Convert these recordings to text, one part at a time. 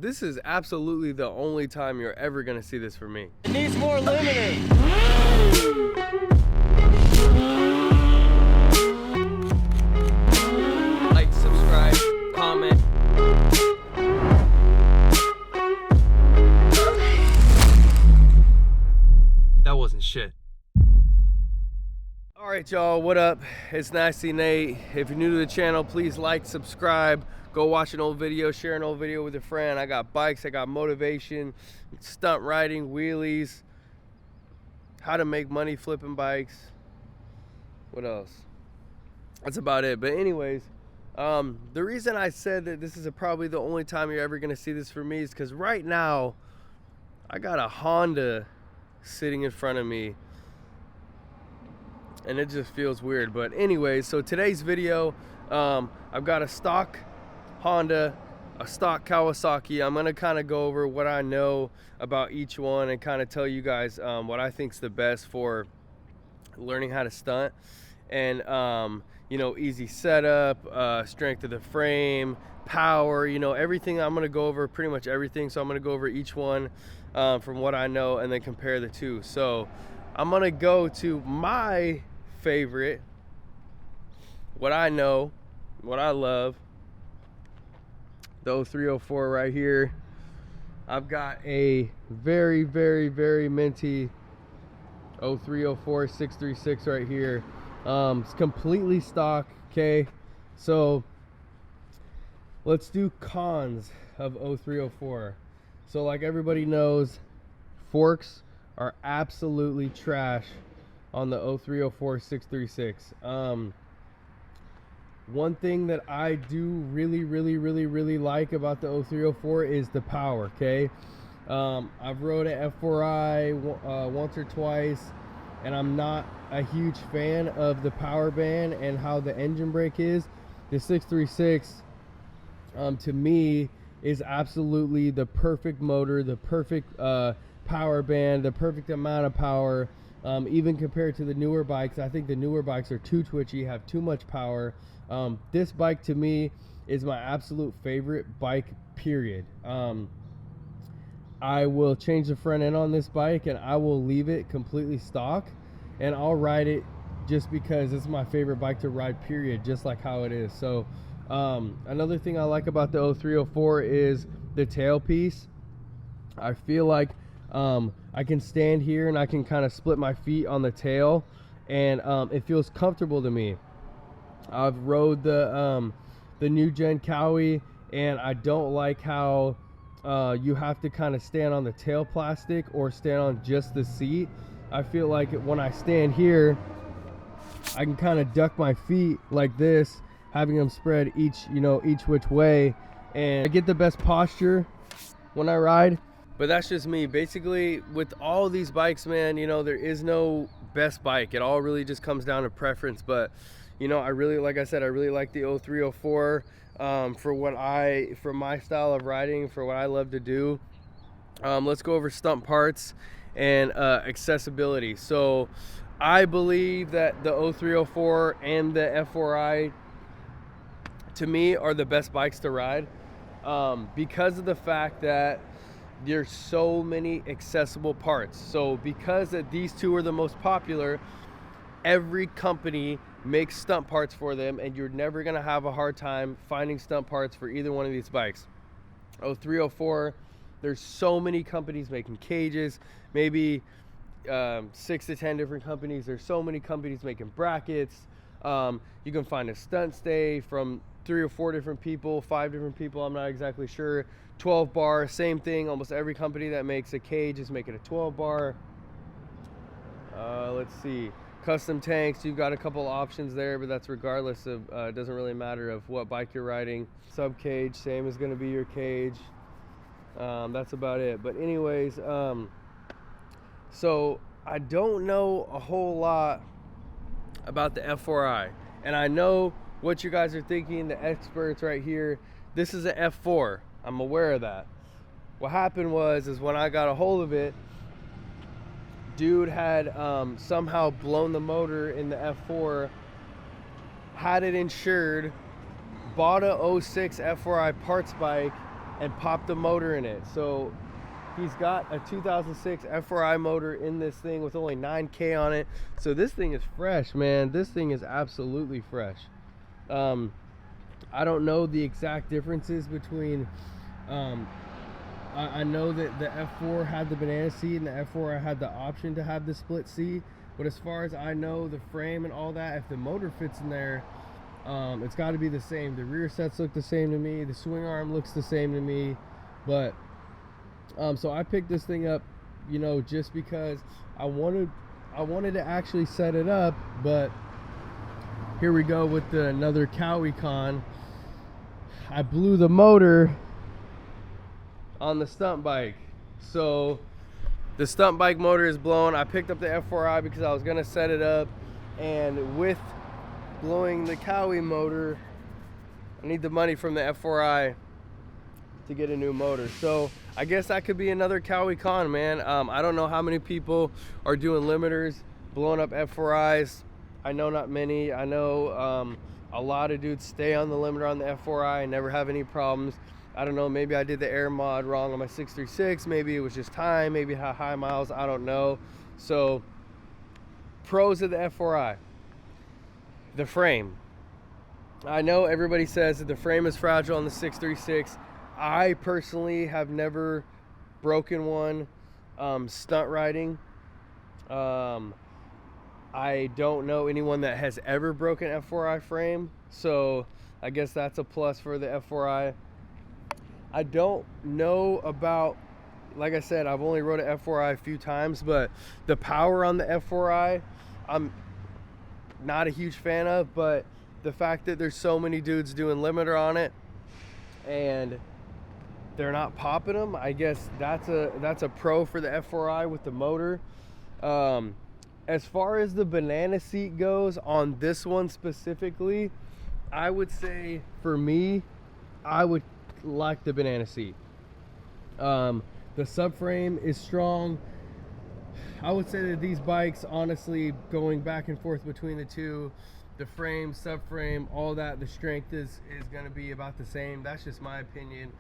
This is absolutely the only time you're ever gonna see this from me. It needs more limiting. Like, subscribe, comment. That wasn't shit. All right, y'all, what up? It's Nasty Nate. If you're new to the channel, please like, subscribe. Go watch an old video, share an old video with a friend. I got bikes, I got motivation, stunt riding, wheelies, how to make money flipping bikes. What else? That's about it. But anyways, the reason I said that this is probably the only time you're ever gonna see this for me is because right now, I got a Honda sitting in front of me. And it just feels weird. But anyways, so today's video, I've got a stock Honda, a stock Kawasaki. I'm gonna kind of go over what I know about each one and kind of tell you guys what I think is the best for learning how to stunt. And you know, easy setup, strength of the frame, power, you know, everything. I'm gonna go over pretty much everything. So I'm gonna go over each one from what I know and then compare the two. So I'm gonna go to my favorite, what I know, what I love, the 0304 right here. I've got a very, very, very minty 0304 636 right here. It's completely stock. Okay, so let's do cons of 0304. So like everybody knows, forks are absolutely trash on the 0304 636. One thing that I do really like about the 0304 is the power. Okay, I've rode an F4i once or twice, and I'm not a huge fan of the power band and how the engine brake is. The 636 to me is absolutely the perfect motor, the perfect power band, the perfect amount of power. Even compared to the newer bikes, I think the newer bikes are too twitchy, have too much power. This bike to me is my absolute favorite bike, period. I will change the front end on this bike and I will leave it completely stock, and I'll ride it just because it's my favorite bike to ride, period, just like how it is. So another thing I like about the 0304 is the tailpiece. I feel like I can stand here and I can kind of split my feet on the tail, and it feels comfortable to me. I've rode the new gen Cowie, and I don't like how you have to kind of stand on the tail plastic or stand on just the seat. I feel like when I stand here, I can kind of duck my feet like this, having them spread each which way, and I get the best posture when I ride. But that's just me. Basically, with all these bikes, man, you know, there is no best bike. It all really just comes down to preference. But you know, like I said, I really like the 0304 for my style of riding, for what I love to do. Let's go over stunt parts and accessibility. So I believe that the 0304 and the F4i to me are the best bikes to ride, because of the fact that there's so many accessible parts. So because that these two are the most popular, every company makes stunt parts for them, and you're never gonna have a hard time finding stunt parts for either one of these bikes. 0304, there's so many companies making cages, maybe 6 to 10 different companies. There's so many companies making brackets. You can find a stunt stay from 3 or 4 different people, 5 different people, I'm not exactly sure. 12 bar, same thing. Almost every company that makes a cage is making a 12 bar. Let's see, custom tanks, you've got a couple options there, but that's regardless of, it doesn't really matter of what bike you're riding. Sub cage, same is going to be your cage. That's about it. But anyways, so I don't know a whole lot about the F4i, and I know what you guys are thinking, the experts right here. This is an F4. I'm aware of that. What happened is when I got a hold of it, dude had somehow blown the motor in the F4, had it insured, bought a 06 F4i parts bike, and pop the motor in it. So he's got a 2006 F4i motor in this thing with only 9K on it. So this thing is fresh, man. This thing is absolutely fresh. I don't know the exact differences between, I know that the F4 had the banana seat and the F4i had the option to have the split seat. But as far as I know, the frame and all that, if the motor fits in there, it's got to be the same. The rear sets look the same to me. The swing arm looks the same to me. But so I picked this thing up, you know, just because I wanted to actually set it up. But here we go with another Kawi con. I blew the motor on the stunt bike. So the stunt bike motor is blown. I picked up the F4i because I was gonna set it up, and with blowing the Kawi motor, I need the money from the F4i to get a new motor. So I guess that could be another Kawi con, man. I don't know how many people are doing limiters, blowing up F4is. I know not many. I know a lot of dudes stay on the limiter on the F4i and never have any problems. I don't know, maybe I did the air mod wrong on my 636. Maybe it was just time, maybe high miles, I don't know. So pros of the F4i. The frame. I know everybody says that the frame is fragile on the 636. I personally have never broken one stunt riding. I don't know anyone that has ever broken F4i frame, so I guess that's a plus for the F4i. I don't know about, like I said, I've only rode an F4i a few times, but the power on the F4i, I'm not a huge fan of. But the fact that there's so many dudes doing limiter on it and they're not popping them, I guess that's a pro for the F4i with the motor. As far as the banana seat goes on this one specifically, I would say for me, I would like the banana seat. The subframe is strong. I would say that these bikes, honestly, going back and forth between the two, the frame, subframe, all that, the strength is going to be about the same. That's just my opinion.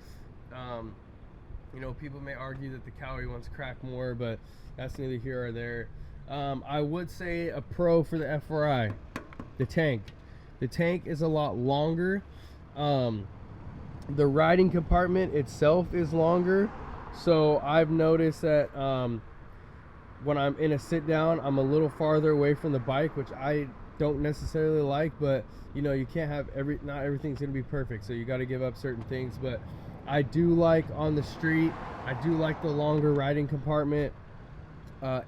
You know, people may argue that the Kawi ones crack more, but that's neither here or there. I would say a pro for the F4i, the tank. The tank is a lot longer. The riding compartment itself is longer. So I've noticed that when I'm in a sit down, I'm a little farther away from the bike, which I don't necessarily like, but you know, you can't have not everything's gonna be perfect, so you got to give up certain things. But I do like on the street, I do like the longer riding compartment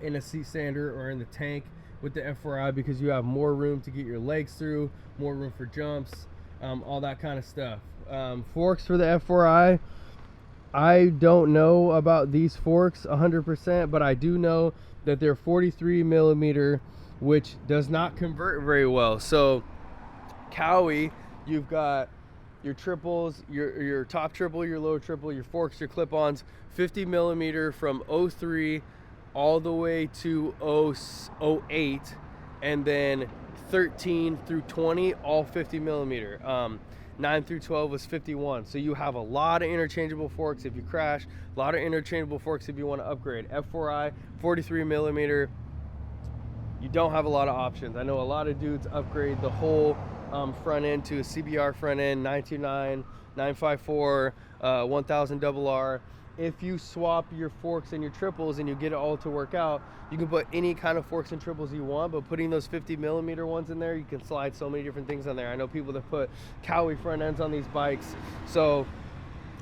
in a seat sander or in the tank with the F4i, because you have more room to get your legs through, more room for jumps, all that kind of stuff. Forks for the F4i, I don't know about these forks 100%, but I do know that they're 43 millimeter, which does not convert very well. So Kawi, you've got your triples, your top triple, your lower triple, your forks, your clip-ons, 50 millimeter from 03 all the way to 08, and then 13 through 20 all 50 millimeter. 9 through 12 was 51. So you have a lot of interchangeable forks if you crash, a lot of interchangeable forks if you want to upgrade. F4i, 43 millimeter, you don't have a lot of options. I know a lot of dudes upgrade the whole front end to a CBR front end, 929, 954, 1000 RR. If you swap your forks and your triples and you get it all to work out, you can put any kind of forks and triples you want, but putting those 50 millimeter ones in there, you can slide so many different things on there. I know people that put Kawi front ends on these bikes. So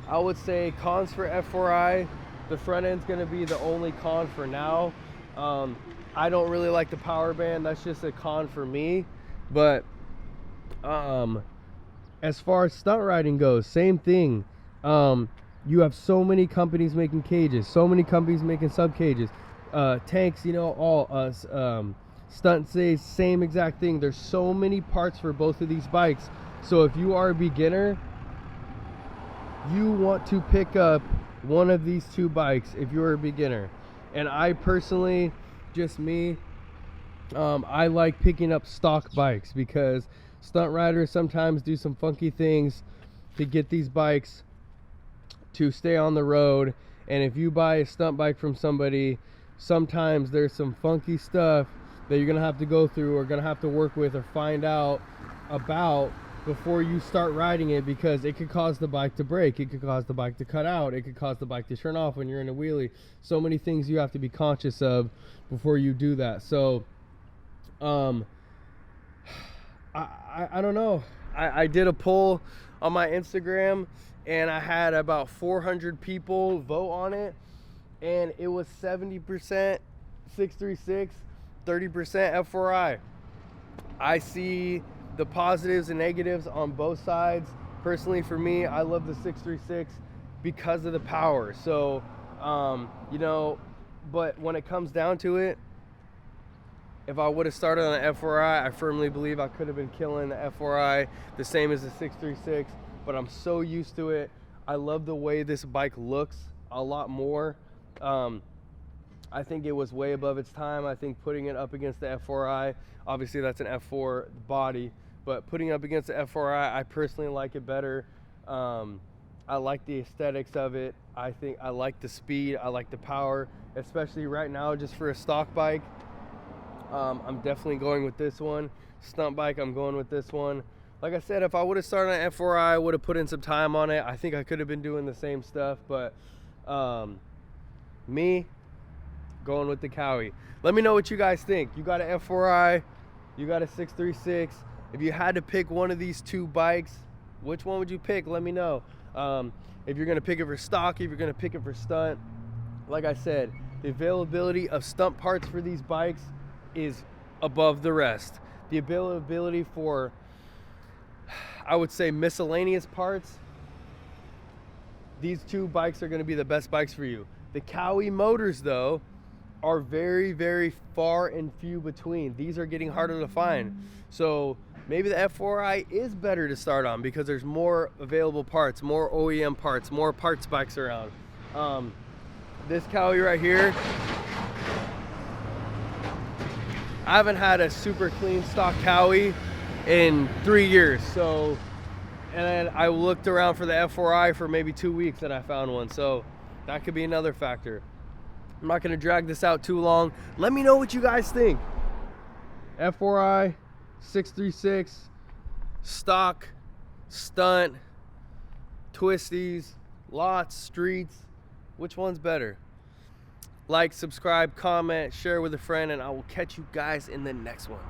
I would say cons for F4i, the front end's gonna be the only con for now. I don't really like the power band. That's just a con for me. But as far as stunt riding goes, same thing. You have so many companies making cages, so many companies making sub cages, tanks, you know, all stunt says same exact thing. There's so many parts for both of these bikes. So if you are a beginner, you want to pick up one of these two bikes if you're a beginner. And I personally, just me, I like picking up stock bikes, because stunt riders sometimes do some funky things to get these bikes to stay on the road. And if you buy a stunt bike from somebody, sometimes there's some funky stuff that you're gonna have to go through or gonna have to work with or find out about before you start riding it, because it could cause the bike to break, it could cause the bike to cut out, it could cause the bike to turn off when you're in a wheelie. So many things you have to be conscious of before you do that. So I don't know. I did a poll on my Instagram and I had about 400 people vote on it, and it was 70% 636, 30% F4i. I see the positives and negatives on both sides. Personally, for me, I love the 636 because of the power. So, you know, but when it comes down to it, if I would have started on the F4i, I firmly believe I could have been killing the F4i the same as the 636, but I'm so used to it. I love the way this bike looks a lot more. I think it was way above its time. I think putting it up against the F4i, obviously that's an F4 body, but putting it up against the F4i, I personally like it better. I like the aesthetics of it. I think I like the speed, I like the power, especially right now just for a stock bike. I'm definitely going with this one. Stunt bike, I'm going with this one. Like I said, if I would have started on F4i, I would have put in some time on it. I think I could have been doing the same stuff, but me, going with the Kawi. Let me know what you guys think. You got an F4i, you got a 636. If you had to pick one of these two bikes, which one would you pick? Let me know. If you're gonna pick it for stock, if you're gonna pick it for stunt. Like I said, the availability of stunt parts for these bikes is above the rest. The availability for, I would say, miscellaneous parts, these two bikes are gonna be the best bikes for you. The Kawi motors, though, are very, very far and few between. These are getting harder to find. So maybe the F4i is better to start on because there's more available parts, more OEM parts, more parts bikes around. This Kawi right here, I haven't had a super clean stock Kawi in 3 years. So, and then I looked around for the F4i for maybe 2 weeks and I found one. So that could be another factor. I'm not gonna drag this out too long. Let me know what you guys think. F4i, 636, stock, stunt, twisties, lots, streets. Which one's better? Like, subscribe, comment, share with a friend, and I will catch you guys in the next one.